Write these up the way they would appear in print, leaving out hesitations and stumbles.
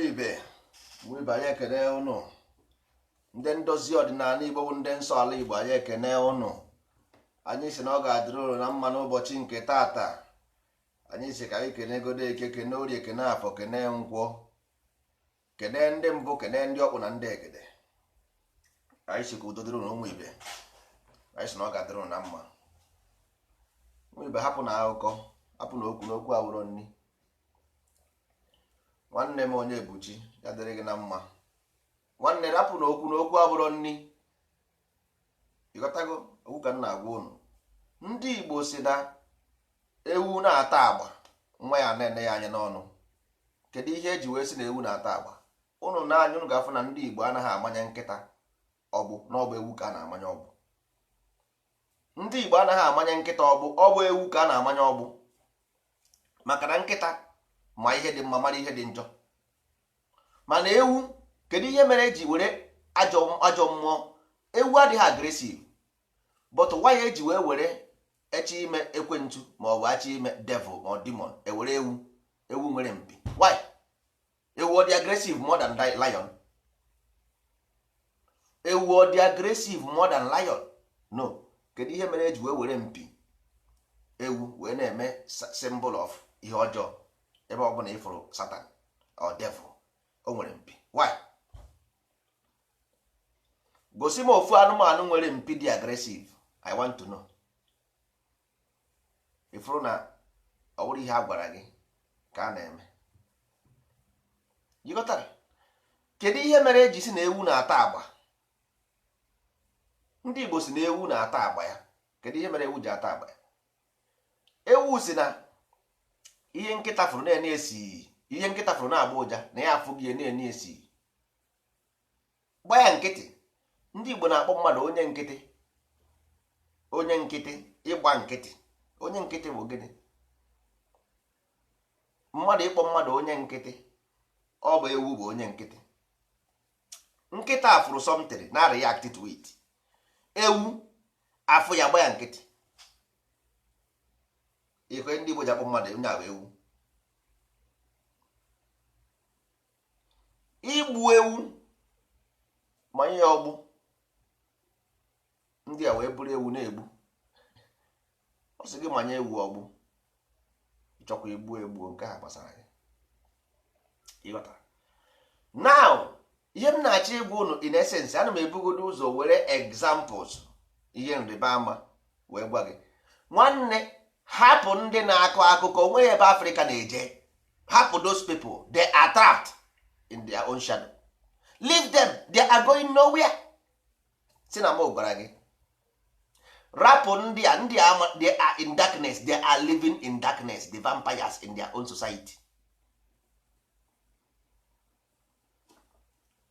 ibe anyị ekene ụnụ ndị ndozi ọdịnala Igbo bụ ndị nsọ ala Igbo anyị ekene ụnụ. Anyị si na ọ ga-adịrị ụnụ na mma n'ụbọchị nke taata. Anyị si ka anyị kene godo eke, kene orie, kene afọ, kene nkwọ, kene ndị mbụ, kene ndị ọkpụ na ndị egede. Anyị si ka udo dịrị ụnụ ụmụ ibe. Anyị si na ọ ga-adịrị ụnụ na mma. Ụmụ ibe hapụ na akụkọ, hapụ na okwu n'okwu awụrọ nni. Nwanne m onye ebuchi ya dịrị gị na mma. Nwanne rapụ na okwu n'okwu abụrọ nni. Ịghọtago okwu ka m na-agwa ụnụ. Ndị Igbo si na ewu na-ata agba nwa ya na-ene ya anya n'ọnụ. Kedu ihe eji wee si na ewu na-ata agba? Ụnụ na-anya ụnụ ga-afụ na ndị Igbo anaghị amanye nkịta ọgbụ n'ọgbụ ewu ka a na-amanye ọgbụ. Ndị Igbo anaghị amanye nkịta ọgbụ ewu ka a na-amanye ọgbụ. Maka na nkịta ma ihe dị mma mara ihe dị njọ. Mana ewu, kedu ihe mere eji were ajọ mmụọ? Ewu adịghị agresiv, but why eji wee were echi ime ekwentu ma ọ bụ achi ime devil ma ọ demon ewere ewu nwere mpi? Why? Ewu ọ dị agresiv more than lion? Ewu ọ dị agresiv more than lion? No. Kedu ihe mere eji wee were mpi ewu wee na-eme symbol of ihe ọjọọ? Ebe ọ bụla ịfụrụ Satan or devil, o nwere mpi. Why? Gosi m ofu anụmanụ nwere mpi dị agresiv. I want to know. Ịfụrụ na ọ bụrụ ihe a gwara gị ka a na-eme. Jikọtara. Kedu ihe mere eji si na ewu na-ata agba? Ndị Igbo si na ewu na-ata agba ya. Kedu ihe mere ewu ji ata agba ya? Ewu si na ihe nkịta fụrụ na-ene esi, ihe nkịta fụrụ na-agba ụja na ya afụ gị na-ene esi. Gba ya nkịtị. Ndị Igbo na-akpọ mmadụ onye nkịtị. Onye nkịtị, ịgba nkịtị. Onye nkịtị bụ gịnị? Mmadụ ịkpọ mmadụ onye nkịtị, ọ bụ ewu bụ onye nkịtị. Nkịta afụrụ something na react to it. Ewu afụ ya, gba ya nkịtị. Ihe ndị Igbo ji akpọ mmadụ onye ahụ ewu. Igbu ewu manye ya ọgbụ, ndị a wee bụrụ ewu na-egbu. Ọ sị gị manye ewu ọgbụ, ịchọkwa egbu nke ha gbasara gị. Ịghọtara? Now ihe m na-achọ ịgwa ụnụ in essence, ana m ebugodo ụzọ were examples, ihe nrịba ama wee gwa gị. Nwanne, hapụ ndị na-akọ akụkọ onwe ebe Afrịka na-eje. Hapụ those people, they are trapped in their own shadow. Leave them, they are going nowhere. Si na m gwara gị, rapụ ndị a, they are in darkness, they are living in darkness, the vampires in their own society.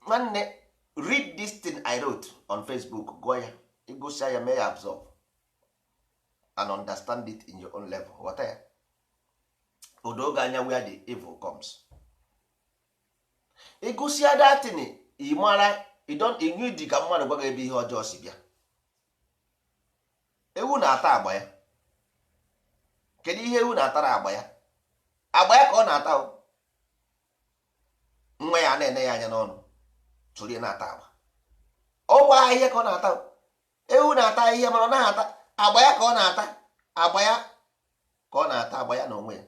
Nwanne, read this thing I wrote on Facebook. Gụọ ya, ịgụsịa ya, mee ya absorb and understand it in your own level. Ghọta ya. Odoge anya where the evil comes. Ịgụsịa datin, ị mara, ịnwe dị ka mmadụ gwa gị ebe ihe ọjọọ si bịa. Ewu na-ata agba ya. Kedu ihe ewu na-atara agba ya? Agba ya ka ọ na-ata. Nwa ya na-ene ya anya n'ọnụ, tụrụ ya na-ata agba. Ọ gwa ahịhịa ka ọ na-ata. Ewu na-ata ahịhịa mana ọ na-ata agba ya ka ọ na-ata. Agba ya ka ọ na-ata, agba ya na onwe ya.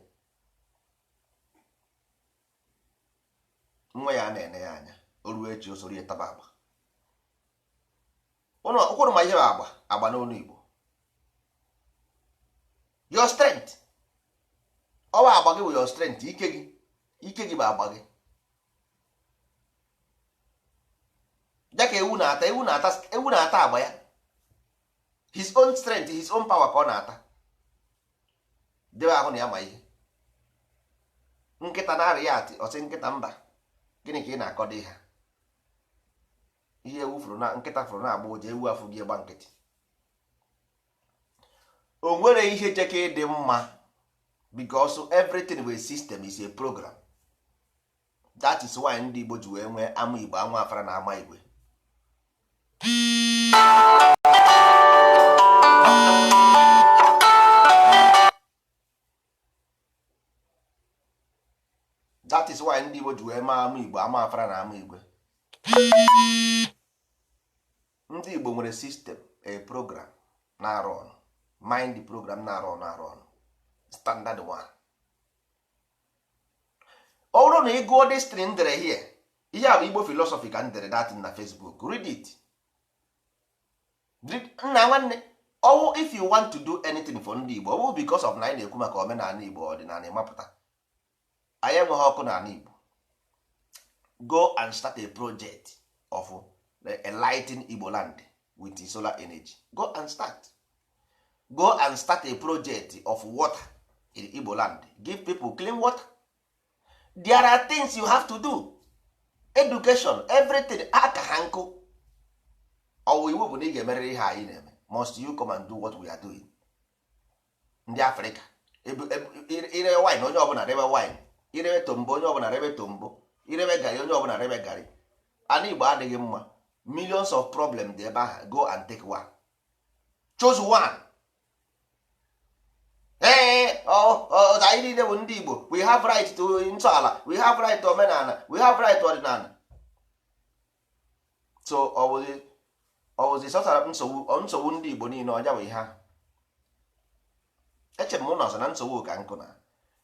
Nwa ya na-ene ya anya, o ruo echi o soro ya taba agba. Ụkwụrụ ma ihe bụ agba n'olu Igbo. Your strength. Ọ bụ agba gị bụ your strength. Ike gị bụ agba gị. Dịka ewu na-ata agba ya. His own strength, his own power ka ọ na-ata. Debe ahụ na ya ma ihe. Nkịta na-arị ya atị, ọ sị nkịta mba, gịnị ka ị na-akọdo ihe? Ihe ewu fụrụ na nkịta fụrụ na-agba ụja, ewu afụ gị gba nkịtị. O nwere ihe jeke dị mma, because everything with system is a program. That is why ndị Igbo ji wee nwee ama Igbo, anwa afara na ama Igwe. That is why ndị Igbo ji wee maa ama Igbo ama afara na ama igwe. Ndị Igbo nwere system a program na-arụ ọrụ, mind program na-arụ ọrụ standard one. Ọ bụrụ na ị gụọ destiny ndere here, ihe a bụ Igbo philosophy ka ndere datin na Facebook, read it. Nna nwanne ọwụ if you want to do anything for ndị Igbo, ọ bụ because of na anyị na-ekwu maka omenala Igbo ọdịnala ịmapụta anyị enweghị ọkụ n'ala Igbo. Go and start a project of enlightening Igbo land with the solar energy. Go and start a project of water in Igbo land. Give people clean water. There are things you have to do. Education, everything. Aka ha nkụ ọwụ iwu bụ na ị ga-emerịrị ihe anyị na-eme. Must you come and do what we are doing? Ndị Afrịka irewe wine onye ọbụla rebe wine, irewe tombo onye ọbụla rebe tombo, irebe gari onye ọbụla rebe gari. Ana Igbo adịghị mma. Millions of problems dị ebe ahụ. Go and take one. Choose one. Anyị niile bụ ndị Igbo. We have right to ntọala, we have right to omenala, we have right to ọdịnala. So ọ bụzi sọtara nsogbu ndị Igbo niile ọja bụ ihe ahụ. Eche m ụlọ ọzọ na nsogbu ka nkụ na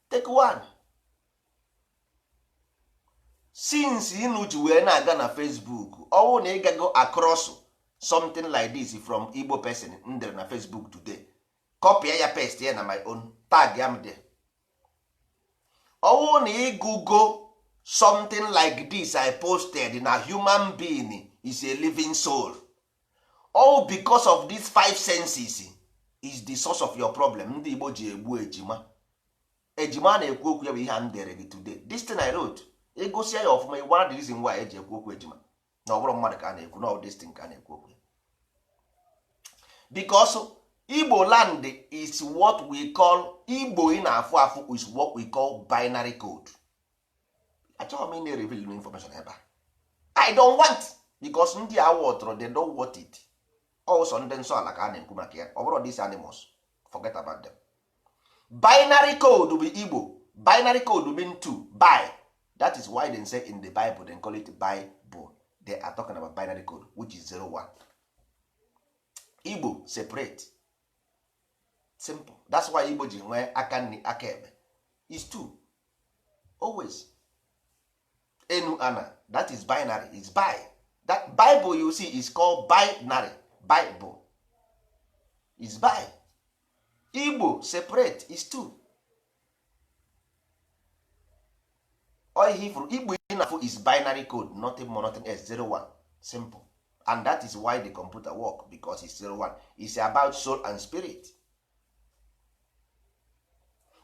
take one. Since inu ji wee na-aga na Facebook, ọwụ na ịgago across something like this from Igbo person ndere na Facebook today, copy ya paste ya na my own, tag ya m there. Ọwụ na ịgụgo something like this I posted na human being is a living soul, all because of these 5 senses is the source of your problem. Ndị Igbo ji egbu ejima na-ekwu okwu ya bụ ihe a m dere gị today. This thing I wrote, egosi ya ọfụma, one of the reason why eji ekwu okwu ejima na ọ bụrụ mmadụ ka a na-ekwu, na this thing ka a na-ekwu okwu. Because Igbo land is what we call, Igbo ị na-afụ afụ is what we call binary code. Achọghị m ị na-reveal information ebe a. I don't want, because ndị a wọtụrụ they don't want it. Also ndị nsọ ala ka a na-ekwu maka ya, ọ bụrụ these animals, forget about them. Binary code bụ Igbo. Binary code mean 2 by. That is why they say in the Bible they call it Bible. They are talking about binary code, which is 0-1. Igbo separate, simple. That's why Igbo ji nwee aka nri aka ekpe is 2 always. Enu ana, that is binary, is bi. That Bible you see is called binary. Bible is bi. Igbo separate is 2. Igbo is binary code, nothing more, nothing else. 0-1, simple. And that is why the computer work, because it's 0-1. It's about soul and spirit.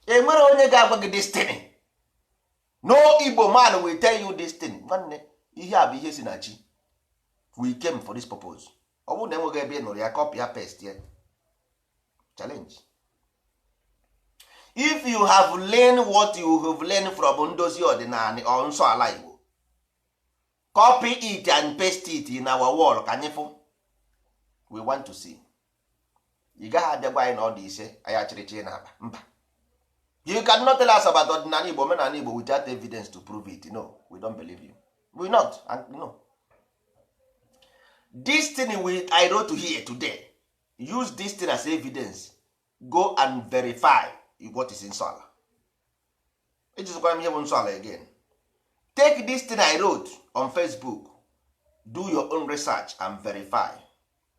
Enwere onye ga-agwa gị destiny. No Igbo man will tell you destiny. Nwanne, ihe a bụ ihe si na chi. We came for this purpose. Ọ bụrụ na enweghị ebe nụrụ ya, copy ya, paste ya. Challenge. If you have learned what you have learned from ndozi ọdịnala or nsọ ala Igbo, copy it and paste it in our wall ka anyị fụ. We want to see. Ị gaghị abịagwa anyị na ọ dị ise anyị achịrịchị na-aba mba. You cannot tell us about ọdịnala Igbo, omenala Igbo without evidence to prove it. No, we don't believe you. We not. And no. This thing I wrote to here today, use this thing as evidence. Go and verify what is in Nsọala. Ejizikwa m ihe bụ Nsọala again. Take this thing I wrote on Facebook, do your own research and verify.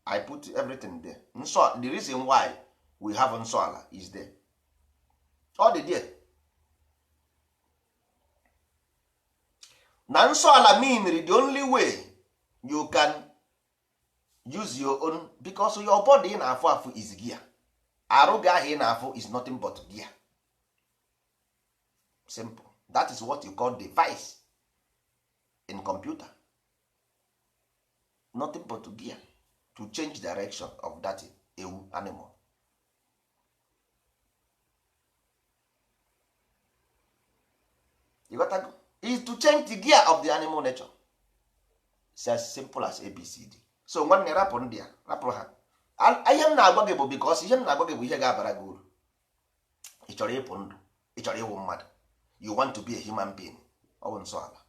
I put everything there. The reason why we have Nsọala is there. All the there. Na Nsọala mean the only way you can use your own, because your body in afọ is gear. Arụ gị ahụ ị na-afụ is nothing but gear. Simple. That is what you call device in computer. Nothing but gear to change direction of that ewu animal. You got to go. Is to change the gear of the animal nature. It's as simple as ABCD. So nwanne rapụ ndị a, rapụ ha. Ihe m na-agwa gị bụ because ihe m na-agwa gị bụ ihe ga-abara gị uru. Ị chọrọ ịpụ ndụ, ị chọrọ ịwụ mmadụ. You want to be a human being. ọwụ nsọ ala.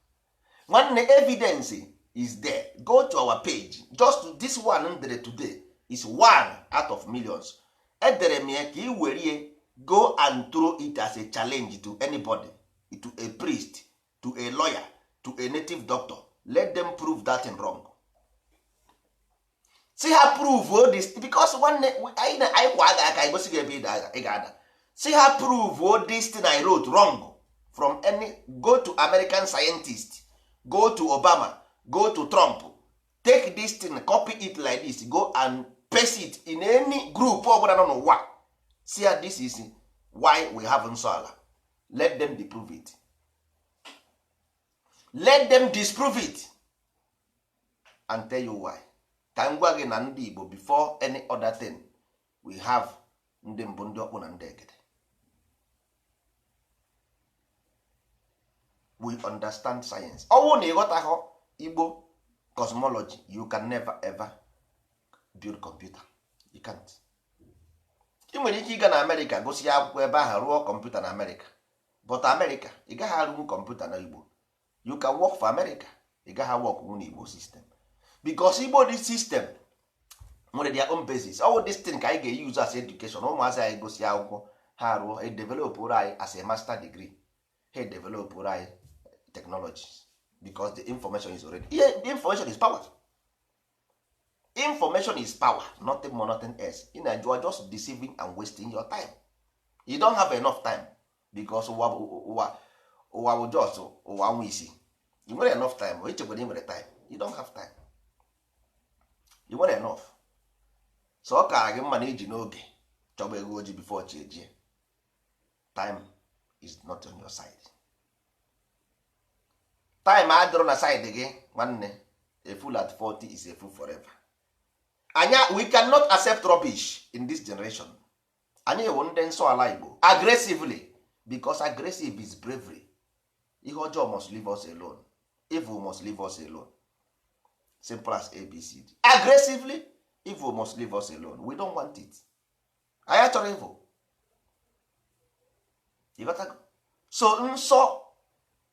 Nwanne evidence is there. Go to our page. Just this one ndere today is one out of millions. Edere m ya ka ị were go and throw it as a challenge to anybody, to a priest, to a lawyer, to a native doctor. Let them prove that thing wrong. See her prove all this, because one anyị kwa aka igosi gị ebe ị ga-ada. See her prove all this thing I wrote wrong from any. Go to American scientist, go to Obama, go to Trump, take this thing, copy it like this, go and paste it in any group ọbụla nọ n'ụwa. See how this is why we have nsọ ala. Let them disprove it. Let them disprove it and tell you why. Ka m gwa gị na ndị Igbo before any other thing we have ndị mbụ, ndị ọkpụ na ndị egede. We understand science. Ọwụ na ịghọtaghọ Igbo cosmology, you can never ever build computer. You can't. Ị nwere ike ịga na America gosi ya akwụkwọ ebe ahụ rụọ kọmputa na America, but America ị gaghị arụnwu kọmputa na Igbo. You can work for America, ị gaghị work na Igbo system, because Igbo this system nwere their own basis. All this thing ka anyị ga-use as education. Ụmụazị anyị gosi akwụkwọ ha rụọ, e develop anyị as a master degree, ha develop anyị technologies, because the information is already here. The information is power. Information is power, nothing more, nothing else. You are just deceiving and wasting your time. You don't have enough time, because ụwa bụ just ụwa nwa isi. You nwere enough time, o ichekwara nwere time. You don't have time. You nwere enough. So ọ kara gị mma na iji n'oge chọba ego oji before chi ejie. Time is not on your side. Time adịrọ na side gị nwanne. A fool at 40 is a fool forever. We cannot accept rubbish in this generation. Anyị ewu ndị nsọ ala Igbo aggressively, because aggressive is bravery. Ihe ọjọọ must leave us alone. Evil must leave us alone. Simple as ABCD. Aggressively, evil must leave us alone. We don't want it. Anyị achọrọ evil. You got to go. So nsọ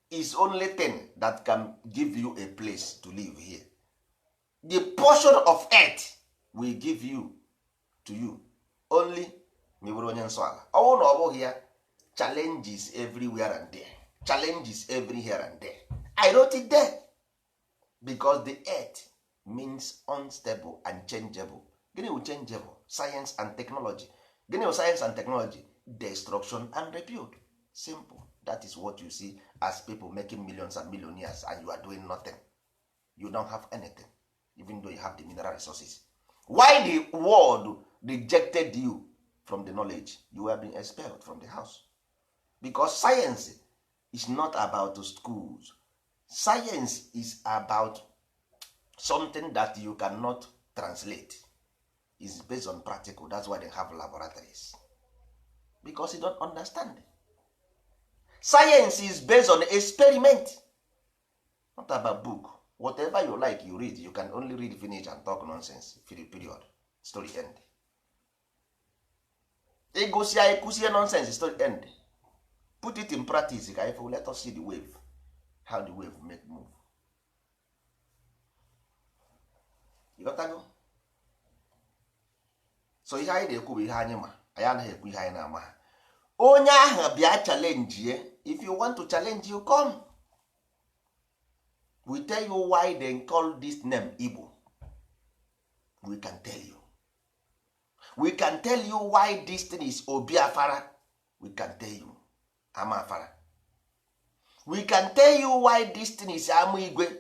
is only thing that can give you a place to live here. The portion of earth will give you to you only ma ị bụrụ onye nsọ ala. Ọ bụrụ na ọ bụghị ya, challenges everywhere and there, challenges every here and there. I wrote it there because the earth means unstable and changeable. Gịnị bụ changeable? Science and technology. Gịnị bụ science and technology? Destruction and rebuild. Simple. That is what you see as people making millions and millionaires, and you are doing nothing. You don't have anything, even though you have the mineral resources. Why the world rejected you from the knowledge? You have been expelled from the house. Because science is not about schools. Science is about something that you cannot translate. It's based on practical. That's why they have laboratories. Because you don't understand. Science is based on experiment, not about book. Whatever you like, you read. You can only read, finish, and talk nonsense. Period. Story end. Ekusie nonsense, story end. Put it in practice. Let us see the wave. How the wave make move. You got to go. So ihe anyị na-ekwu bụ ihe anyị ma. Anyị anaghị ekwu ihe anyị na-ama. Onye ahụ bịa challenge ye. If you want to challenge, you come. We tell you why they call this name Igbo. We can tell you. We can tell you why this thing is Obiafara. We can tell you Amafara. We can tell you why this thing is Amuigwe.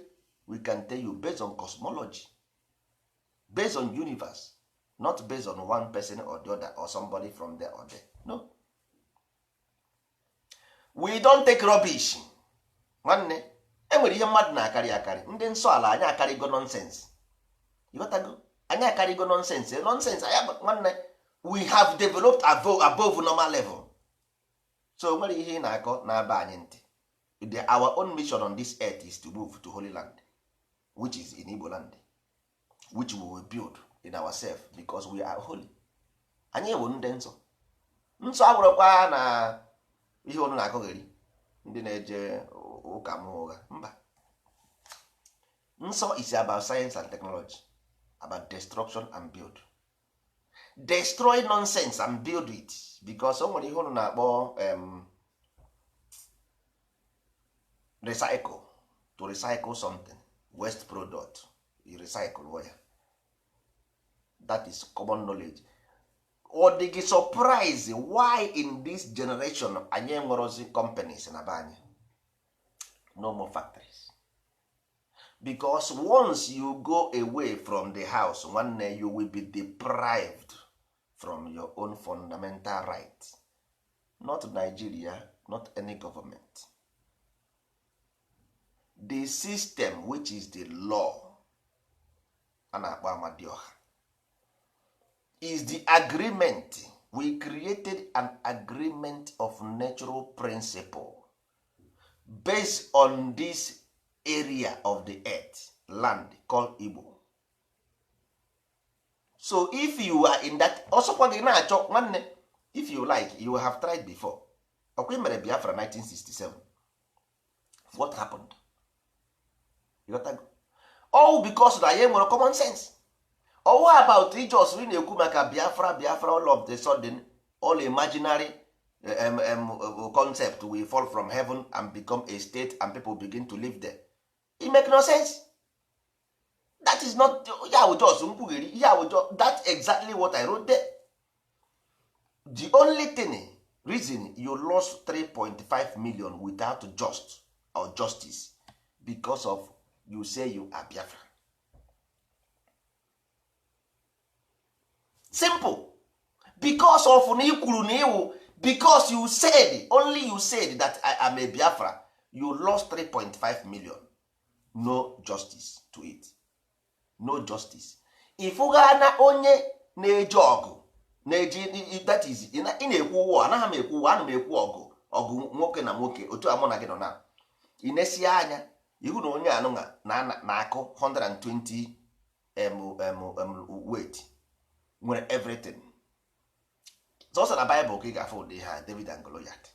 We can tell you based on cosmology, based on universe, not based on one person or the other or somebody from there or there. No. We don't take rubbish. Nwanne, enwere ihe mmadụ na-akarị akarị. Ndị nsọ ala anyị akarịgo nonsense. Ịghọtago? Anyị akarịgo nonsense. Nonsense nwanne, we have developed above normal level. So nwere ihe ị na-akọ na-aba anyị ntị. Our own mission on this earth is to move to Holy Land, which is in Igbo land, which we will build in ourselves because we are holy. Anyị bụ ndị nsọ. Nsọ abụrụkwa na ihe unu na-akọgheri ndị na-eje ụka m ụgha. Mba, nsọ is about science and technology, about destruction and build. Destroy nonsense and build it, because o nwere ihe unu na-akpọ recycle. To recycle something, waste product, you recycle ya. That is common knowledge. Ọ dị gị surprise why in this generation anyị enwerozi companies na be anyị? No more factories. Because once you go away from the house, nwanne, you will be deprived from your own fundamental right. Not Nigeria, not any government. The system, which is the law, a na-akpọ Amadioha, is the agreement. We created an agreement of natural principle based on this area of the earth, land called Igbo. So if you are in that, also kwa gị na-achọ nwanne, if you like, you have tried before. Ọkwa mere Biafra 1967. What happened? You got to go. All because na ya nwere common sense. All about just we na-ekwu maka Biafra all of the sudden, all imaginary concept will fall from heaven and become a state and people begin to live there. It make no sense. That is not nkwugheri. That's exactly what I wrote there. The only reason you lost 3.5 million without justice because of you say you are Biafra. Simple. Because of because you said, only you said that I am a Biafra, you lost 3.5 million. No justice to it. No justice. If na onye na-eji ọgụ na-eji, that is, ị na-ekwu ụwa, anaghị m ekwu ụwa, ana m ekwu ọgụ nwoke na nwoke, otu a mụ na gị nọ na inesi anya ihu na onye anụnwa na-akụ 120 weight, nwere everything. Sọsọ na Bible ka ị ga-afụ ụdị ha David and Goliath.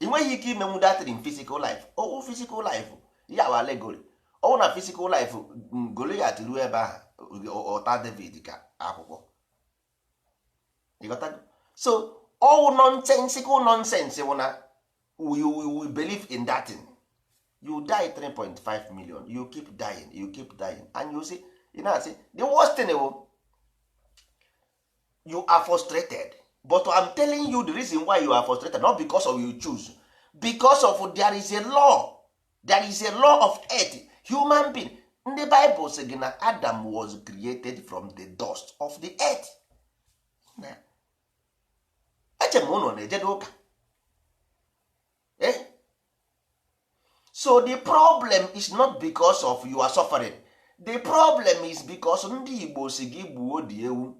Ị nweghị ike imenwu that in physical life. Ọwụ physical life ya wa allegory. Ọwụ na physical life Goliath ruo ebe ahụ ọta David ka akwụkwọ. So all nonsensical nonsense wụ na we believe in that thing. You die 3.5 million, you keep dying, and you see, the worst thing you are frustrated. But I'm telling you the reason why you are frustrated, not because of you choose, because of there is a law of earth. Human being, in the Bible says Adam was created from the dust of the earth. So the problem is not because of you are suffering. The problem is because ndị Igbo si gị gbuo dị ewu.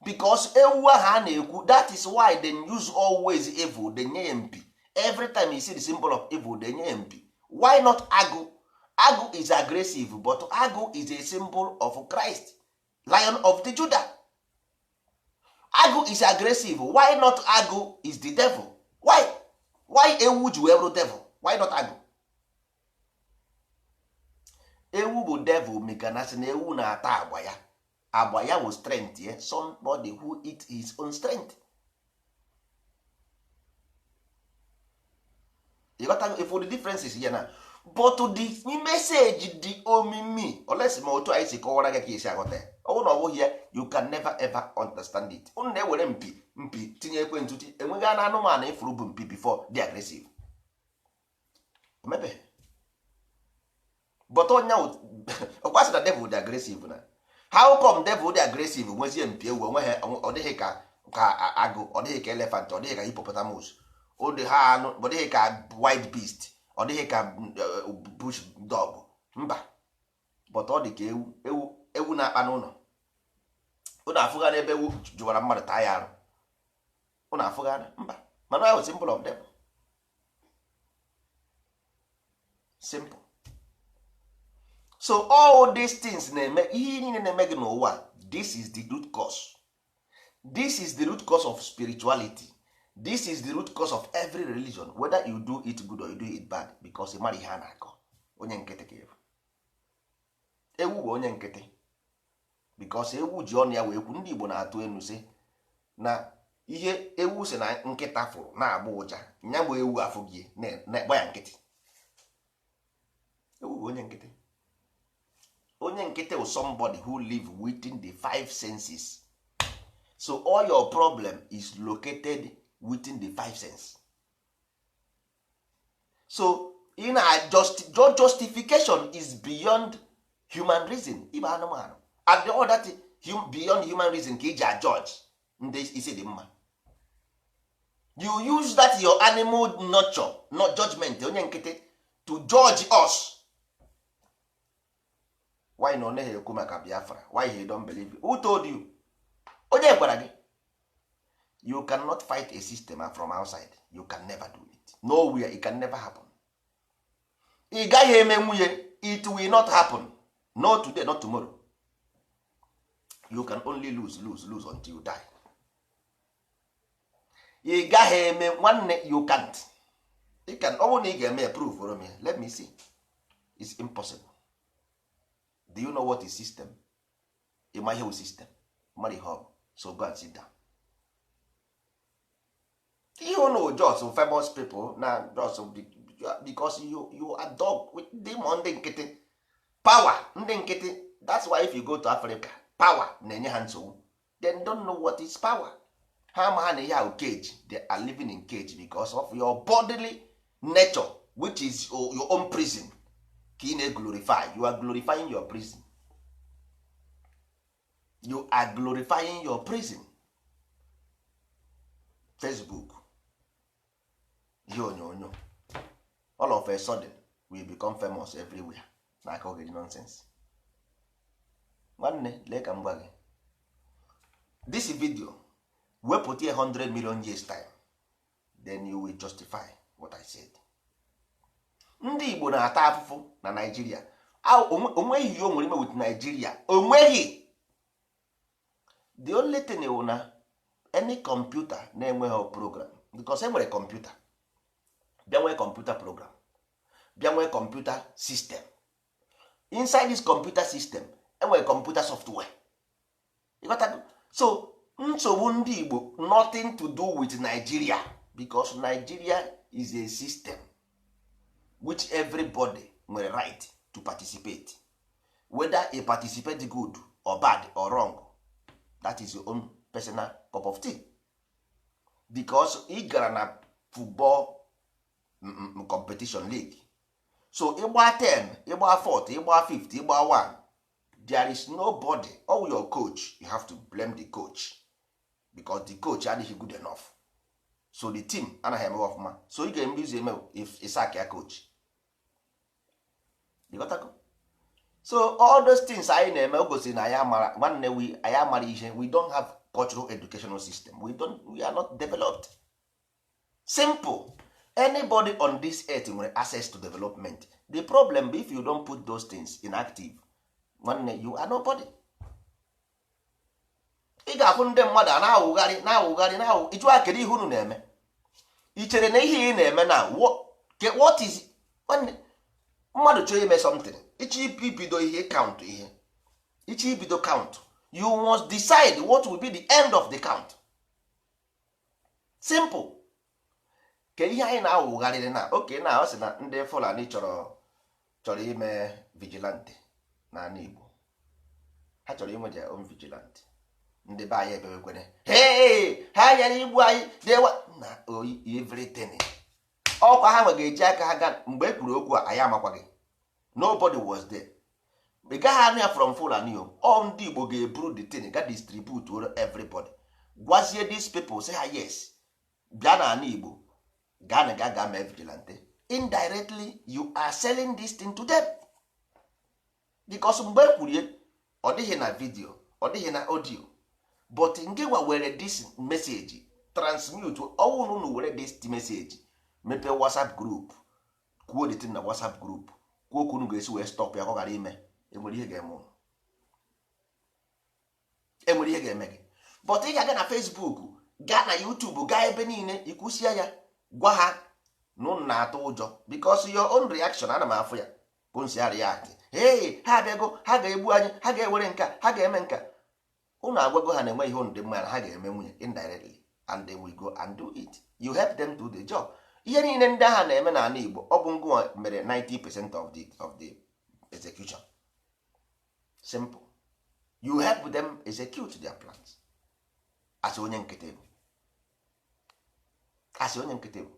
Because ewu ahụ na-ekwu, that is why they use always evil, they nye mpi. Every time you see the symbol of evil, they nye mpi. Why not Agu? Agu is aggressive, but Agu is a symbol of Christ, Lion of the Judah. Agu is aggressive. Why not Agu is the devil? Why ewu ji wee bụrụ devil? Why not Agu? Ewu bụ devil maka na sị na ewu na-ata agba ya. Agba ya bụ strength, yeah? Somebody who eat his own strength. You got to, for the differences here now. But to the message, the omimi, unless ma otu anyị si kọwara gị ka esi aghọta. Ọ na ọ bụ here, you can never ever understand it. Unu na-ewere mpi tinye ekwentị, enweghị anụ anụmanụ ifuru bụ mpi before dị aggressive. Maybe. But onye ọkwasị na devil dị aggressive na. How come devil dị aggressive nwezie mpi ewu onweghị, ọ dịghị ka agụ, ọ dịghị ka elephant, ọ dịghị ka hippopotamus, ọ dịghị ha anụ, ọ dịghị ka wild beast, ọ dịghị ka bush dog, mba. But ọ dị ka ewu na-akpa n'ụlọ. Ụnụ afụga n'ebe ewu jụwara mmadụ taa ya arụ. Ụnụ afụga mba. Mana ọ bụ symbol of devil. Simple. So all these things na-eme, ihe niile na-eme gị n'ụwa, this is the root cause. This is the root cause of spirituality. This is the root cause of every religion, whether you do it good or you do it bad, because ị mara ihe a na-akọ. Onye nkịtị ka ewu bụ onye nkịtị, because ewu ji ọnụ ya wee kwu. Ndị Igbo na-atụ enu sị na ihe ewu si na nkịta fụrụ na-agba ụja, nya bụ ewu afụghị na-egba ya nkịtị. Ewu bụ onye nkịtị. Onye nkịtị is somebody who live within the 5 senses. So all your problem is located within the 5 senses. So in a justification is beyond human reason. Ibe anụmanụ and the other thing, beyond human reason ka iji a judge ndị isi dị mma. You use that your animal nurture, not judgment, onye nkịtị, to judge us. Why no nehe ekwu maka Biafra? Why he don't believe you? Who told you? Onye gwara gị? You cannot fight a system from outside. You can never do it. Nowhere, it can never happen. Ị gaghị eme nwunye, it will not happen. Not today, not tomorrow. You can only lose until you die. Ị gaghị eme nwanne, you can't. You can only ga-eme proof for me. Let me see. It's impossible. Do you know what is system? My whole system. Marry her. So go and sit down. You know just famous people now, just because you are dog with them on the nkịtị. Power. Ndị nkịtị. That's why if you go to Africa, power na-enye ha nsogbu. They don't know what is power. Ha ma ha na ihe cage. They are living in cage because of your bodily nature, which is your own prison. Ka ị na-glorify. You are glorifying your prison. You are glorifying your prison. Facebook, ihe onyonyo, all of a sudden we become famous everywhere. Na aka oge nonsense. Nwanne, lee ka m gwa gị. This video wepụta 100 million years time, then you will justify what I said. Ndị Igbo na-ata afụfụ na Nigeria. Onweghị ihe o nwere ime with Nigeria. Onweghị. The only thing is na any computer na-enweghị program, because e nwere computer, bịa nwee computer program, bịa nwee computer system. Inside this computer system enwere computer software. You got that? So nsogbu ndị Igbo nothing to do with Nigeria, because Nigeria is a system which everybody nwere right to participate, whether you participate good or bad or wrong, that is your own personal cup of tea. Because ị gara na football competition league, so ịgba 10, ịgba 40, ịgba 50, ịgba 1, there is nobody, all your coach, you have to blame the coach, because the coach adịghị good enough, so the team anaghị eme ọfụma, so ị ga-eme use eme if ịsak ya coach. You got to go. So all those things anyị na-eme ogosi na anyị amara nwanne, anyị amara ihe. We don't have cultural educational system. We are not developed. Simple. Anybody on this earth nwere access to development. The problem if you don't put those things in active, nwanne, you are nobody. Ị ga-afụ ndị mmadụ a na-awụgharị ịjụa kedu ihe unu na-eme. I chere na ihe ị na-eme na what is nwanne, mmadụ chọrọ ime something, ichi ibido ihe count ihe, ichi ibido count, you must decide what will be the end of the count. Simple. Ka ihe anyị na-awụgharịrị na oke na ọ sị na ndị Fulani chọrọ ime vigilante n'ala Igbo. Ha chọrọ ime their own vigilante. Ndị be anyị ebewekwere, hey, ha yara igbu anyị dewa na everything. Ọkwa ha ga-eji aka ha ga mgbe e kwuru okwu a anyị amakwaghị. Nobody was there. Ị gaghị anụ ya from Fulani o. All ndị Igbo ga-eburu the thing ga distribute to everybody. Gwazie these people say ha yes, bịa na ala Igbo ga mee vigilante. Indirectly you are selling this thing to them, because mgbe e kwuru ọ dịghị na video, ọ dịghị na audio, but ngewa were this message transmute. Ọwụ unu were this message mepe WhatsApp group, kwuo the thing na WhatsApp group, kwuo ka unu ga-esi wee stop ya ka ọ ghara ime. Enwere ihe ga-eme unu, enwere ihe ga-eme gị. But ị ga-aga na Facebook gaa na YouTube, gaa ebe niile ikwusia ya, gwa ha na unu na-atụ ụjọ because your own reaction ana m afụ ya bụ nsi ha react. Hey, ha abịago, ha ga-egbu anyị, ha ga-ewere nka, ha ga-eme nka. Unu agwago ha na-enwe ihe unu dị mma na ha ga-eme nwunye indirectly and they will go and do it. You help them do the job. Ihe niile ndị agha na-eme n'ala Igbo ọ bụ ngụwa mere 90% of the execution. Simple. You help them execute their plans. Asị onye nkịtị bụ. Asị onye nkịtị bụ.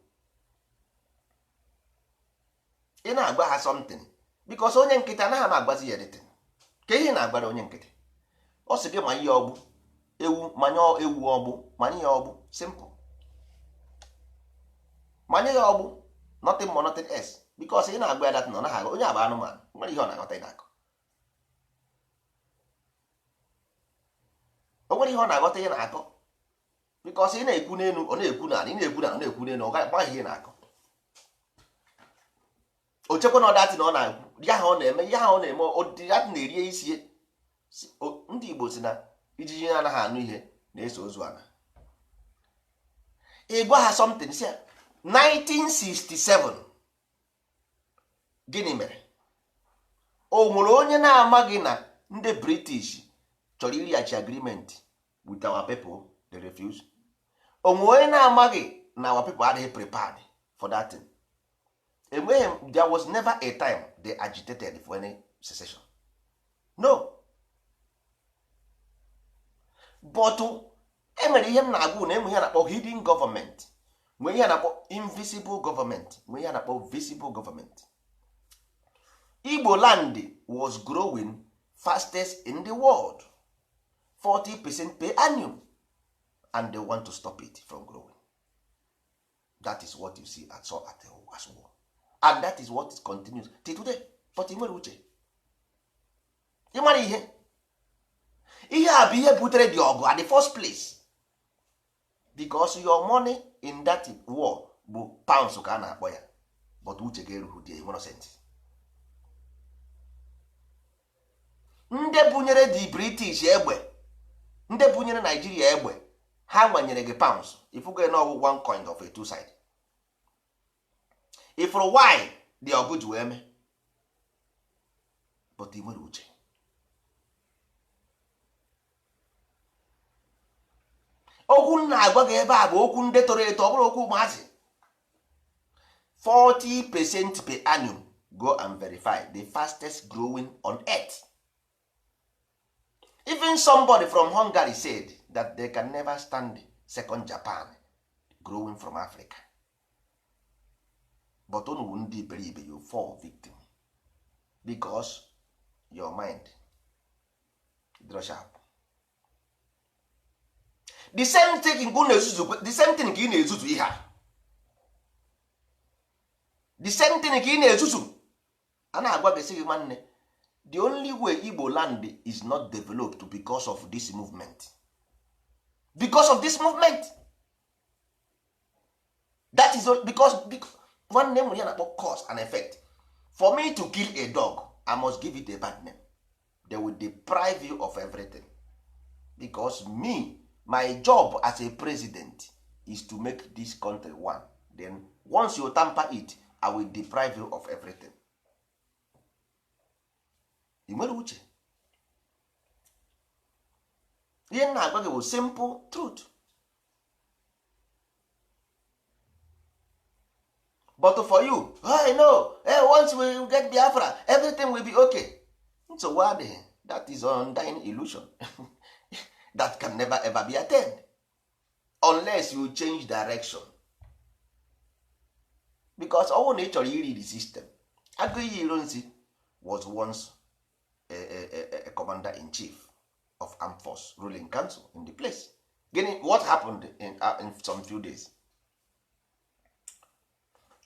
Ị na-agba ha something because onye nkịtị anaghị m agbazi ya anything. Ka ihe na-agbara onye nkịtị, ọ sị gị ma ihe ọgbụ ewu, manye ewu ọgbụ, manye ya ọgbụ. Simple. Manye ya ọgbụ, nothing more nothing else, because ị na-agba ya dat nọ na onye agba anụmanụ nwere ihe ọ na-aghọta ị na-akọ. O nwere ihe ọ na-aghọta ị na-akọ because ị na-ekwu n'elu ọ na-ekwu n'ala, ị na-ekwu n'ala ọ na-ekwu n'elu, ọ gaghị ihe ị na-akọ. O chekwa na ọ datị na ọ na-ekwu ya ha ọ na-eme, ya ha ọ na-eme, ọ na-erie isi. Ndị Igbo si na ijiji anaghị anụ ihe na-eso ozu ana. Ị gwa ha something si 1967 gịnị mere? O nwere onye na-amaghị na ndị British chọrọ irighachi agreement with our people, they refuse? O nwere onye na-amaghị na our people adịghị prepared for that thing? There was never a time they agitated for any secession. No. But enwere ihe m na-agwụ na enwe ihe na-akpọ hidden government, nwee ihe na-akpọ invisible government, nwee ihe na-akpọ visible government. Igbo land was growing fastest in the world, 40% per annum, and they want to stop it from growing. That is what you see as war, and that is what continues till today. But nwere uche, ị mara ihe a bụ ihe butere the ọgụ at the first place, because your money in that war bụ pounds ka a na-akpọ ya, but uche ga-erughị dị nwere sense. Ndị bunyere the British egbe, ndị bunyere Nigeria egbe, ha nwanyere gị pounds, ifugo na ọwụ one coin of a two side. Ifuru why the ọgụ ji wee mee, but i nwere uche. Okwu na-agwa gị ebe a bụ okwu ndị toro eto, ọ bụrụ okwu ụmụazị. 40% per annum, go and verify, the fastest growing on earth. Even somebody from Hungary said that they can never stand second Japan growing from Africa. But unu ndị iberibe, you fall victim because your mind draw sharp. The same thing ka ị na-ezuzu ihe a. The same thing ka ị na-ezuzu. A na-agwa gị sị gị nwanne, the only way Igbo land is not developed because of this movement. Because of this movement. That is all, because one name ya na-akpọ cause and effect. For me to kill a dog, I must give it a bad name. They will deprive you of everything. Because my job as a president is to make this country one. Then once you tamper it, I will deprive you of everything. I nwere uche. Ihe m na-agwa gị bụ simple truth. But for you, I know, once we get Biafra, everything will be okay. So what? That is an undying illusion that can never ever be attained unless you change direction. Because all nature iri the system. Aguiyi Ironsi was once a commander-in-chief of armed force ruling council in the place. What happened in some few days?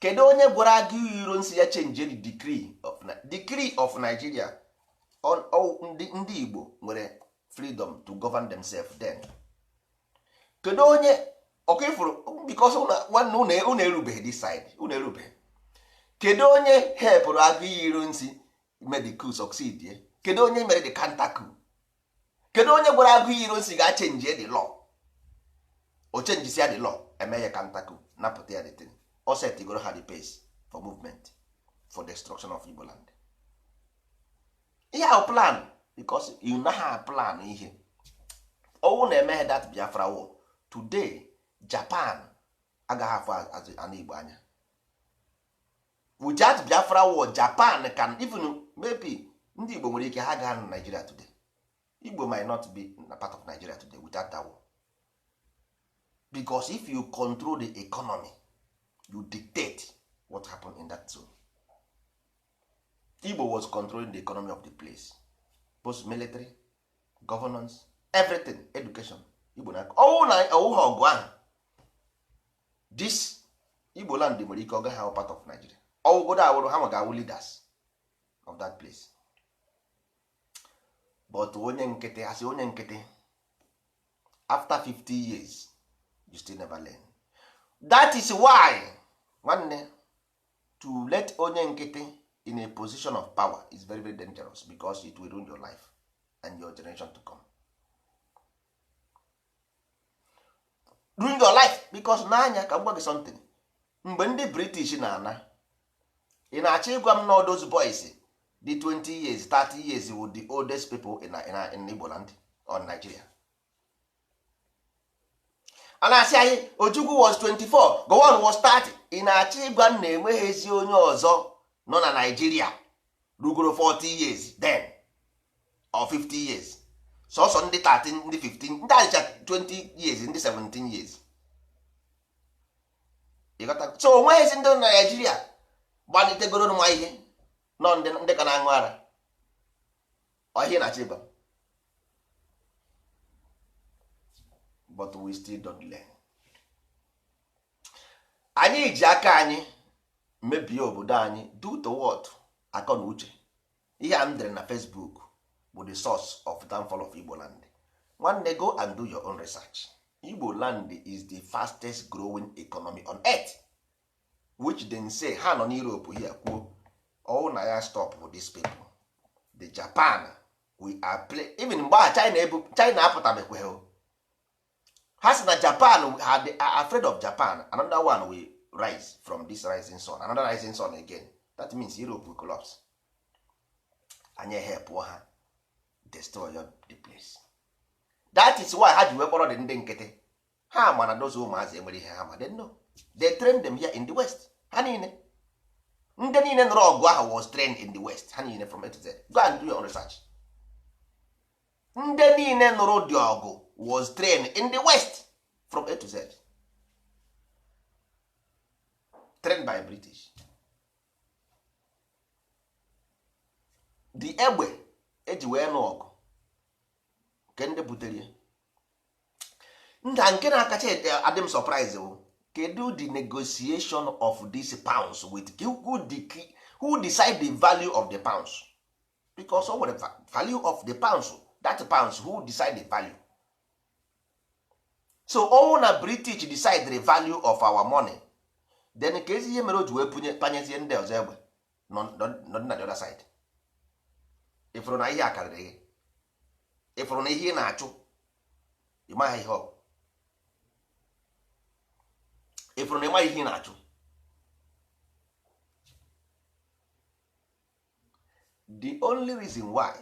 Kedu onye gwara Aguiyi Ironsi ya change the decree of Nigeria on ndị Igbo nwere freedom to govern themselves then. Kedu onye okifuru because unu erubeghị this side, unu erubeghị. Kedu onye helpụrụ Aguiyi Ironsi made the coup succeed? Kedu onye mere the counter coup? Kedu onye gwara Aguiyi Ironsi ga change the law? o chenjisia the law eme ya kantaku napụta ya the thing o setigoro ha the pace for movement for destruction of Igbo land. ihe ahụ plan because you na ha plan ihe ọwụ na-eme that Biafra war today Japan agaghị afọ ana Igbo anya. Without Biafra war Japan can even maybe ndị Igbo nwere ike ha gaa na Nigeria today. Igbo might not be a part of Nigeria today without that war. Because if you control the economy, you dictate what happened in that zone. Igbo was controlling the economy of the place, both military, governance, everything, education. Igbo na ọwụ ha ọgụ ahụ this Igbo land nwere ike ọ gaghị ahụ part of Nigeria. Ọwụgodo awụrụ ha ga awụ leaders of that place. But onye nkịtị asị onye nkịtị after 50 years you still never learn. That is why nwanne to let onye nkịtị in a position of power is very very dangerous because it will ruin your life and your generation to come. Ruin your life because n'anya ka m gwa gị something. Mgbe ndị British na-ana ị na-achọ ịgwa m na those boys the 20 years 30 years with the oldest people in Igbo land or Nigeria. And I say Ojukwu was 24, Gowon was 30. Ị na-achọ ịgwa m na enweghịzi onye ọzọ nọ na Nigeria rugoro 40 years then or 50 years. Sọsọ ndị 13 ndị 15 ndị acha 20 years ndị 17 years. So onweghịzi ndị na Nigeria gbalitegoro nwa ihe nọ ndị ka na-aṅụ ara ọhịa na chịba. But we still don't learn. Anyị ji aka anyị mebie obodo anyị due to what? Akọ na uche. Ihe a m dere na Facebook bụ the source of downfall of Igbo land. Nwanne, go and do your own research. Igbo land is the fastest growing economy on earth, which then say ha nọ n'Europe here kwuo all na ya stop for these people. The Japan we are play even mgbe China apụtabekwe ha si na Japan are afraid of Japan. Another one will rise from this rising sun, another rising sun again. That means Europe will collapse. Anya help ha destroy the place. That is why ha ji wee kpọrọ ndị nkịtị. Ha ma na dozi ụmụazị enwere ihe ha ma they know. They train them here in the West. Ha niile ndị niile nọrọ ọgụ ahụ was trained in the West. Ha niile from A to Z. Go and do your own research. Ndị niile nọrọ dị ọgụ was trained in the West from A to Z. Trained by British. The egbe eji wee nụ ọgụ nke ndị butere ya nda nke na-akacha adị m surprise kedu the negotiation of these pounds with who decide the value of the pounds? Because what the value of the pounds, that pounds, who decide the value? So all na British decide the value of our money, then ka ezi ihe mere o ji wee panyezie ndị ọzọ egbe nọ na the other side. Ifụrụ na ihe akarịrị gị, ifụrụ na ihe ị na-achụ ịmaghị ihe ọ, ifụrụ na ịmaghị ihe ị na-achụ. The only reason why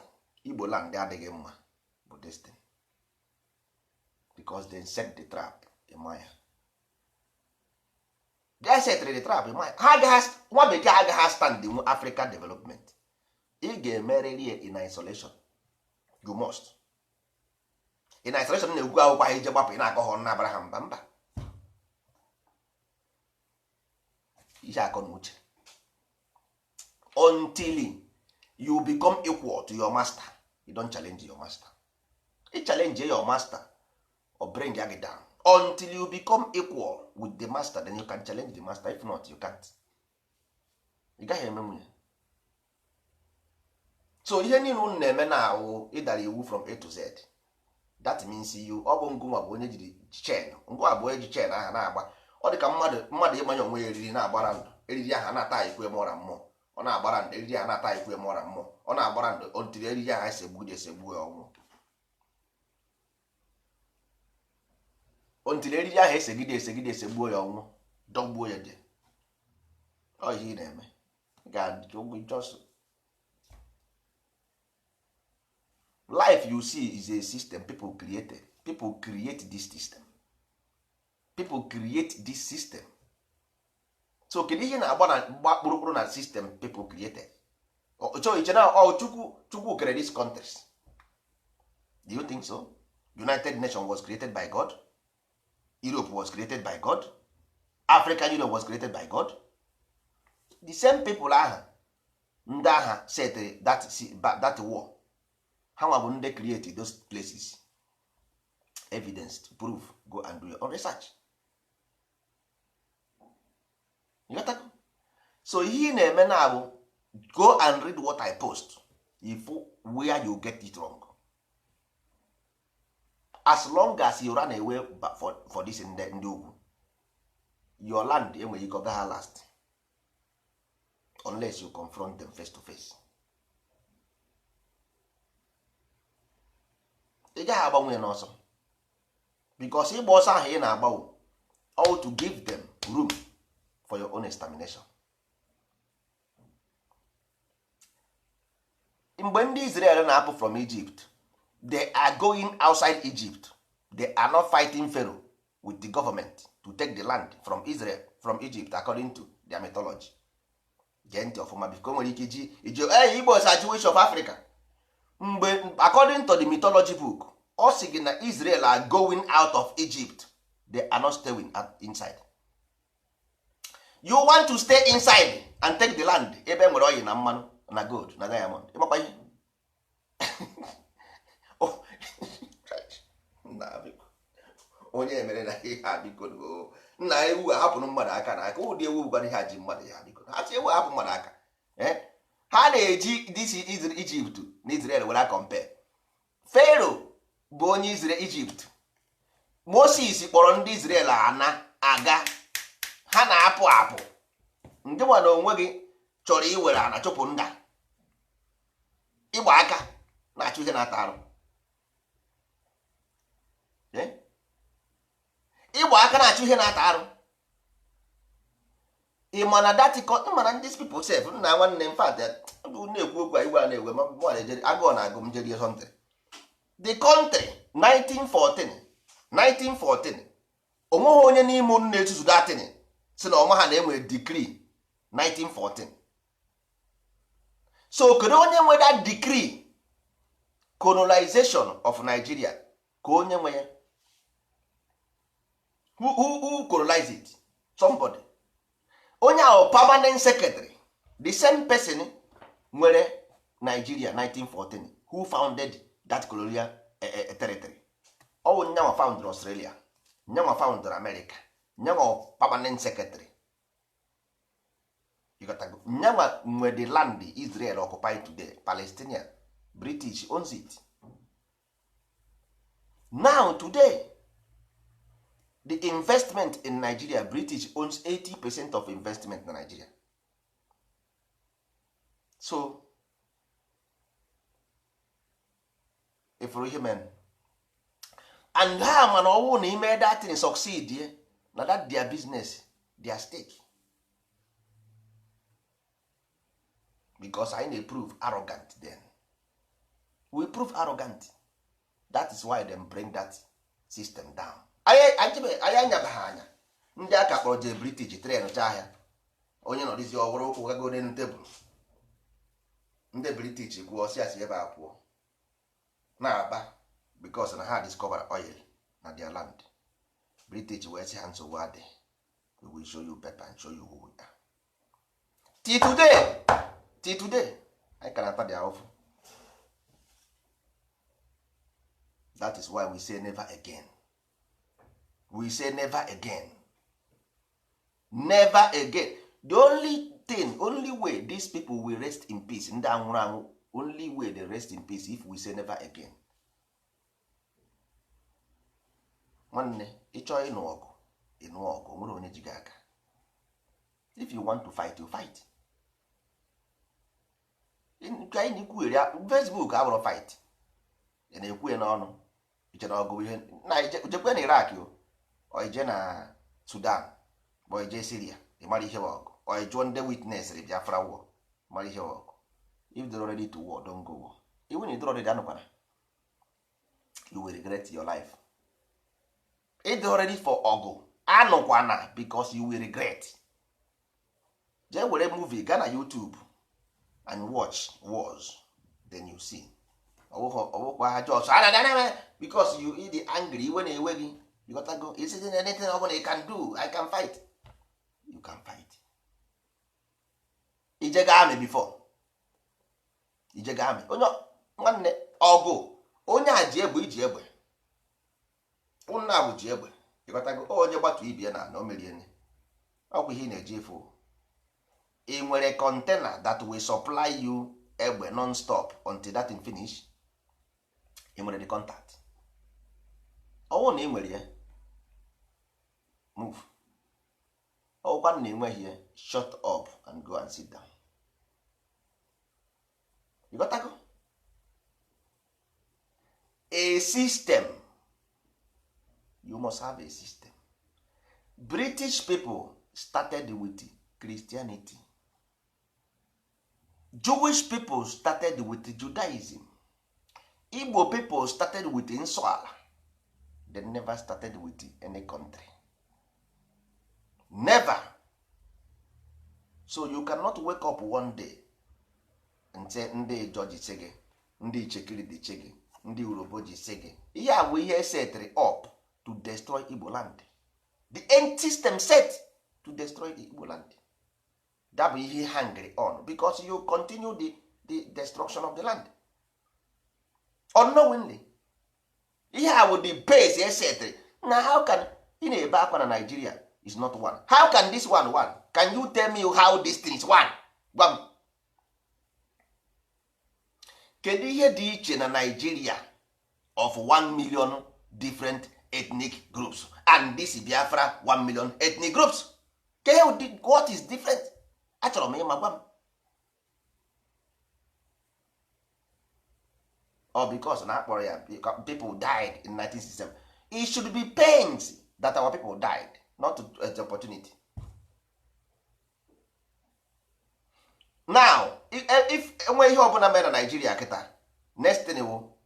Igbo land adịghị mma bụ this thing, because they set the trap in Maya. They set the trap in Maya. Nwa bekee agaghị stand the African development. Ị ga-emerịrị in isolation. You must. In isolation na-egwu akwụkwọ ha ije gbapụ ị na-akọ ha na Abraham mba mba. Ihe akọ na uche. Until you become equal to your master, you don't challenge your master. You challenge your master or bring you down. Until you become equal with the master, then you can challenge the master. If not, you can't. You gaghị eme nwunye. So ihe niile unu na-eme na ahụ ịdara iwu from A to Z. That means you ọ bụ ngụnwa bụ onye jiri chain. Ngụnwa bụ onye ji chain aha na-agba. Ọ dị ka mmadụ ịmanye onwe ya eriri na-agbara ndụ. Eriri aha na-ata ikwe mụra mmụọ. Ọ na-agbara ndụ eriri aha na-ata ikwe mụra mmụọ. Ọ na-agbara ndụ otiri eriri aha esegbu ya ọnwụ. until eriri ahụ esegide esegbuo ya ọnwụ dọgbuo ya je ihe ị na-eme just life you see is a system people create this system. People create this system. So kedu ihe na-agba na kpụrụkpụrụ na system people created? Iche na chukwu kere these countries. Do you think so? United Nations was created by God. Europe was created by God. African Union was created by God. The same people aha ndị agha set that war. Ha nwa bụ ndị create those places. Evidence to prove. Go and do your own research. So ihe na-eme na bụ go and read what I post if where you get it wrong. As long as you run away for this ndị ugwu, your land enweghị ike ọ gaghị last unless you confront them face to face. Ị gaghị agbanwe n'ọsọ because ịgba ọsọ ahụ ị na-agbawo all to give them room for your own extermination. Mgbe ndị Israel na-apụ from Egypt, they are going outside Egypt. They are not fighting Pharaoh with the government to take the land from Israel, from Egypt, according to their mythology. Gee ntị ọfụma biko nwere ike iji Igbo is a Jewish of Africa. Mgbe according to the mythology book, ọ sị gị na Israel are going out of Egypt. They are not staying inside. You want to stay inside and take the land ebe nwere oyi na mmanụ na gold na diamond. Ịmakwa ihe? Onye mere na ihe a biko nna ewu ahapụrụ mmadụ aka na aka ụdị ewu gwara ihe a ji mmadụ ya biko ha si ewu ahapụ mmadụ aka ha na-eji this Egypt na Israel were compare. Pharaoh bụ onye Israel Egypt. Moses kpọrọ ndị Israel aga ha na-apụ apụ ndị nwa na onwe gị chọrọ iwere ana chụpụ nda ịgba aka na-achụ ihe na-ata arụ. Ịgba aka na-achụ ihe na-ata arụ. Ị ma na mana ndị people sef nna nwanne m fat na-ekwu okwu igwe a na-ewe ma na-ejeri agụọ na agụ m jeri something. The country 1914 onweghị onye n'ime unu na-etuzu datin si na ọma ha na-enwe decree 1914. So kedu onye nwe that decree colonization of Nigeria ka onye nwe ya? Who colonize it? Somebody. Onye ahụ permanent secretary, the same person nwere Nigeria 1914 who founded that colonial territory. Ọ nyanwa founded Australia, nyanwa founded America, nyanwa permanent secretary. Nyanwa nwe the land Israel occupied today, Palestinian, British owns it. Now today the investment in Nigeria, British owns 80% of investment in Nigeria. So if for human and ha man ọwụ na ime that thing succeed na that their business, their stake, because I dey prove arrogant. Then we prove arrogant. That is why them bring that system down. Anyị anyabaghị anya ndị aka kpọrọ je British trenụcha ahịa onye nọdịzi ọwụrụ ụkwụ gago n'elu tebụl ndị British kwuo si asị ebe a pụọ na-aba because na ha discover oil na their land. British wee sị ha nsogbu adị, we will show you better and show you who we are. Till today I can ata their offer. That is why we say never again. We say never again. Never again. The only way these people will rest in peace, ndị anwụrụ anwụ, only way they rest in peace if we say never again. Nwanne ịchọ ịnụ ọgụ nwere onye ji gị aka. If you want to fight, you fight. Nke anyị na-ekwu eri Facebook abụrụ fight. Ị na-ekwu ya n'ọnụ. Ichere ọgụ ihe na ujekwe na Iraq o. oije na Sudan ma oije Syria ịmara ihe ọgụ oijụọ ndị witness ri Biafra war mara ihe ọgụ. If they're ready to war, don't go war. Even if they're ready anụkwana, you will regret your life. If they're ready for ọgụ anụkwana, because you will regret. Jee were movie gaa na YouTube and watch wars, then you see. Ọwụkwa ha just because you eat the angry iwe na-ewe gị, you gotta go. Is it anything ọbụla you can do? I can fight. You can fight. Ijega army before. Ijega army. Onye nwanne ọgụ onye a ji egbe iji egbe. Ụnna bụ ji egbe. You gotta go. Onye gbatu ibie na o merie nne. Ọkwa ihe ị na-eji efu. Ị nwere container that will supply you egbe non-stop until that thing finish. Ị nwere the contact. Ọwụ na ị nwere ya, move. Ọwụkwa na enweghị ya, shut up and go and sit down. You got to go. A system. You must have a system. British people started with Christianity. Jewish people started with Judaism. Igbo people started with Nsọala. They never started with any country. Never. So you cannot wake up one day and say ndị George Chege, ndị Ichekiri dị Chege, ndị Urobo ji Chege. Ihe a bụ ihe set up to destroy Igbo land. The end system set to destroy the Igbo land. That bụ ihe hungry on because you continue the destruction of the land. Unknowingly. Ihe a bụ the base set. Now how can ị na-ebe akwa na Nigeria is not one? How can this one? Can you tell me how this thing is one? Gwam. Kedu ihe dị iche na Nigeria of 1 million different ethnic groups and this Biafra 1 million ethnic groups? What is different? Achọrọ m ịma gwam. Or because na akpọrọ ya people died in 1967. It should be pains that our people died, not the opportunity. Now, if enwe ihe ọbụla mere na Nigeria kịta, next thing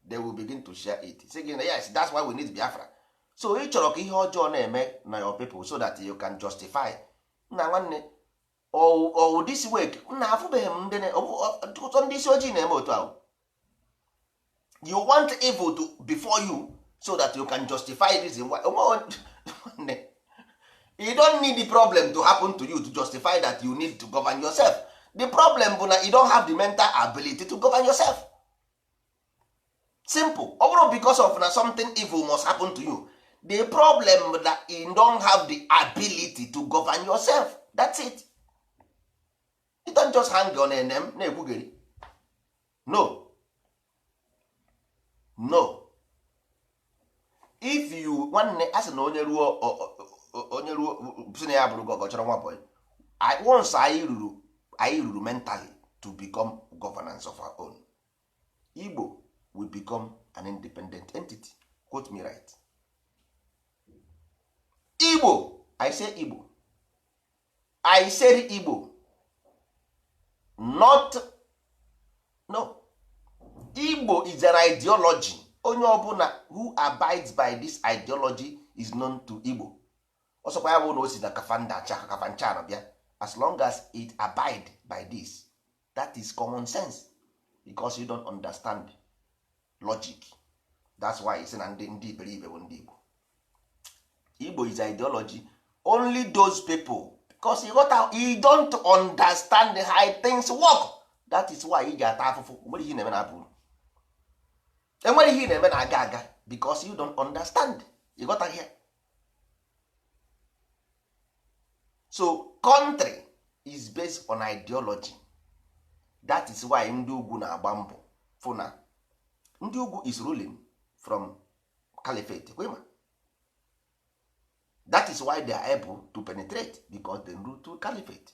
they will begin to share it. Say yes, that's why we need Biafra. So ị chọrọ ka ihe ọjọọ na-eme na your people so that you can justify. Na nwanne this way na afụbeghị m ndị isi ojii na-eme otu ahụ. You want evil to before you so that you can justify this in what you don't need the problem to happen to you to justify that you need to govern yourself. The problem bụ na you don't have the mental ability to govern yourself. Simple. Overall, because of na something evil must happen to you. The problem that you don't have the ability to govern yourself. That's it. You don't just hang on NM na-ekwugheri. No. If you nwanne asị na onye ruo si na ya bụrụ gọgọ chọrọ nwa boy. Once anyị ruru mentally to become governance of our own, Igbo will become an independent entity. Quote me right. Igbo, I say Igbo. I said Igbo. Not no. Igbo is an ideology. Onye ọbụla who abides by this ideology is known to Igbo. Ọsọkwa ya bụ na o si na kafanda chaka kafancha na bịa. As long as it abide by this, that is common sense because you don't understand logic. That's why it's na ndị iberibe bụ ndị Igbo. Igbo is ideology. Only those people because you don't understand how things work. That is why ị ga-ata afụfụ. Nwere ihe na-eme na abụ. Enwere ihe na-eme na aga because you don't understand. You got here. So country is based on ideology. That is why ndị ugwu na-agba mbọ fụ na ndị ugwu is ruling from caliphate. That is why they are able to penetrate because they rule to caliphate.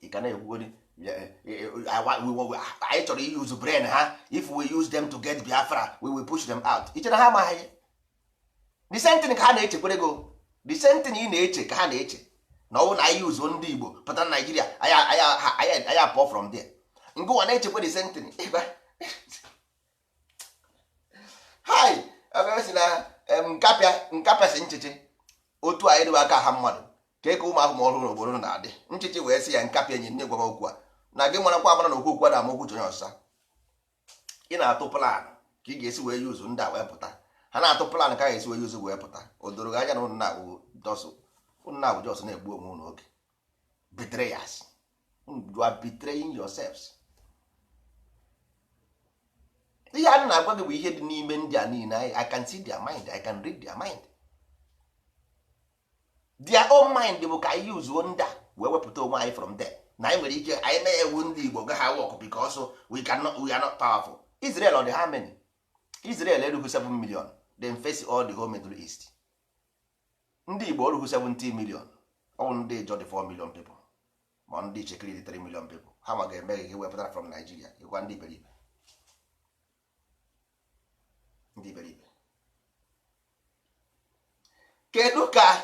You can I chọrọ use brain ha. If we use them to get Biafra, we will push them out. Ichere ha amaghị. the same thing ka ha na-echekwere go, the same thing ị na-eche ka ha na-eche na ọwụ na anyị uzuo ndị Igbo pụta na Naijiria anyị apụọ from there. Ngụwa na-echekwa the same thing. Hai si na nkapịa si nchichi otu anyị dịwa aka ha mmadụ ka eke ụmụ ahụ ma ọhụrụ n'obodo na-adị nchichi wee sị ya nkapịa enyi nne gwara okwu a na gị marakwa amara na okwu a na-ama okwu chonye ọsịsa. Ị na-atụ plan ka ị ga-esi wee yuzu ndị a wee pụta, ha na-atụ plan ka a ga-esi wee yuzu wee pụta. O doro gị anya na ụnụ na-abụ jos na-egbu onwe ụnụ oge. Betrayers, you are betraying yourselves. Ihe a na-agwa gị bụ ihe dị n'ime ndị a niile. I can see their mind, I can read their mind. Their own mind bụ ka anyị yuzuo ndị a wee wepụta onwe anyị from there. Na anyị nwere ike anyị na-ewu ndị Igbo ga ha work because we are not powerful. Israel ọ dị how many? Israel erughị 7 million. Then face all the whole Middle East. Ndị Igbo erughị 70 million. Ọ ndị jọ dị 4 million people. Ma ndị Chekiri dị 3 million people. Ha ma ga-eme gị wepụtara from Nigeria. Ịgwa ndị iberibe. Ndị iberibe. Kedu ka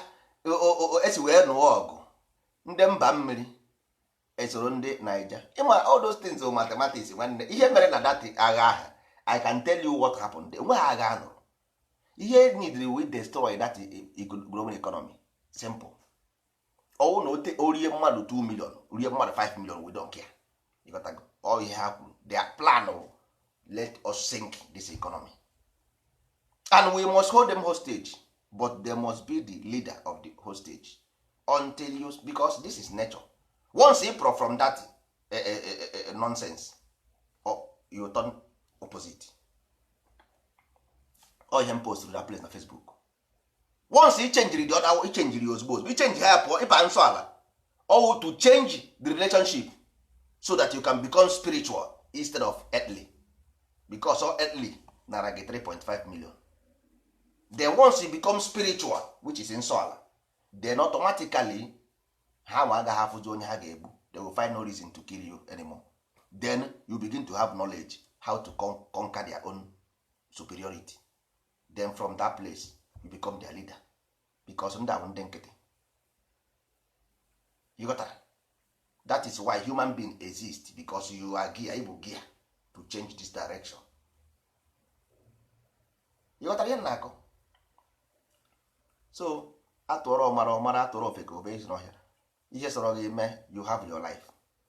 esi wee nụọ ọgụ ndị mba mmiri esoro ndị Naija? Ịma all those things are mathematics nwanne. Ihe mere na that agha ahụ, I can tell you what happened. Enweghị agha anụrụ. Ihe needed we destroy that global economy. Simple. Ọwụ na orie mmadụ 2 million, orie mmadụ 5 million, we don't care. You got to go. All ihe ha kwuru, their plan of let us sink this economy. And we must hold them hostage, but they must be the leader of the hostage until you, because this is nature. Once you pro from that nonsense, you turn opposite. Or him post to that place na Facebook. Once you change the other, you change your ozugbo. You change her ịba nsọ ala, or to change the relationship so that you can become spiritual instead of earthly, because all earthly nara gị 3.5 million. Then once you become spiritual, which is nsọ ala, then automatically ha nwa agaghị afụzi onye ha ga-egbu. They will find no reason to kill you anymore. Then you begin to have knowledge how to conquer their own superiority. Then from that place you become their leader, because ndị ahụ ndị nkịtị. You got that? That is why human being exist, because you are gear, able gear to change this direction. You got that? Na-akọ. So atụrụ ọmara atụrụ ofeke obe ezi n'ọhịa. Ihe sọrọ gị eme, you have your life.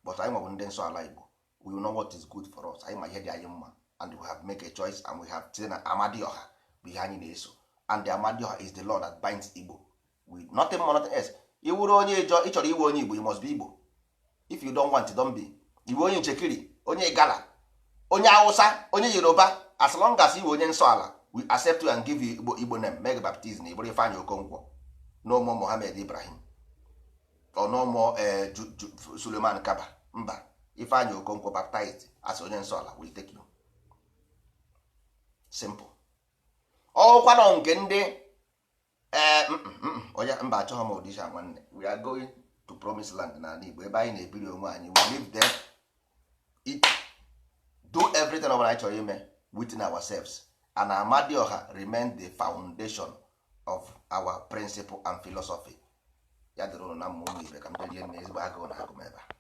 But anyị nwabụ ndị nsọ ala Igbo, we know what is good for us. Anyị ma ihe dị anyị mma, and we have make a choice, and we have seen na Amadioha bụ ihe anyị na-eso. And the Amadioha is the law that binds Igbo with nothing more, nothing else. Iwuru onye ị chọrọ iwe onye Igbo, you must be Igbo. If you don't want, don't be. Iwe onye Nchekiri, onye Igala, onye Hausa, onye Yoruba, as long as iwe onye nsọ ala, we accept you and give you Igbo name, make baptism. Igbo Ifeanyi Okonkwo, no more Mohammed Ibrahim, or no more Suleiman Kaba. Mba, Ifeanyi Okonkwo baptized as onye nsọ ala will take you. Simple. Ọkwanụ nke ndị onye mba achọghị m ụdịsha nwanne. We are going to promised land na Igbo, ebe anyị na-ebiri onwe anyị. We live there, eat, do everything ọbụla anyị chọrọ ime within ourselves, and Amadioha remain the foundation of our principle and philosophy. Ya dịrị ụnụ na mma ụmụ Ibe ka m delie na ezigbo agụụ na agụ m ebe a.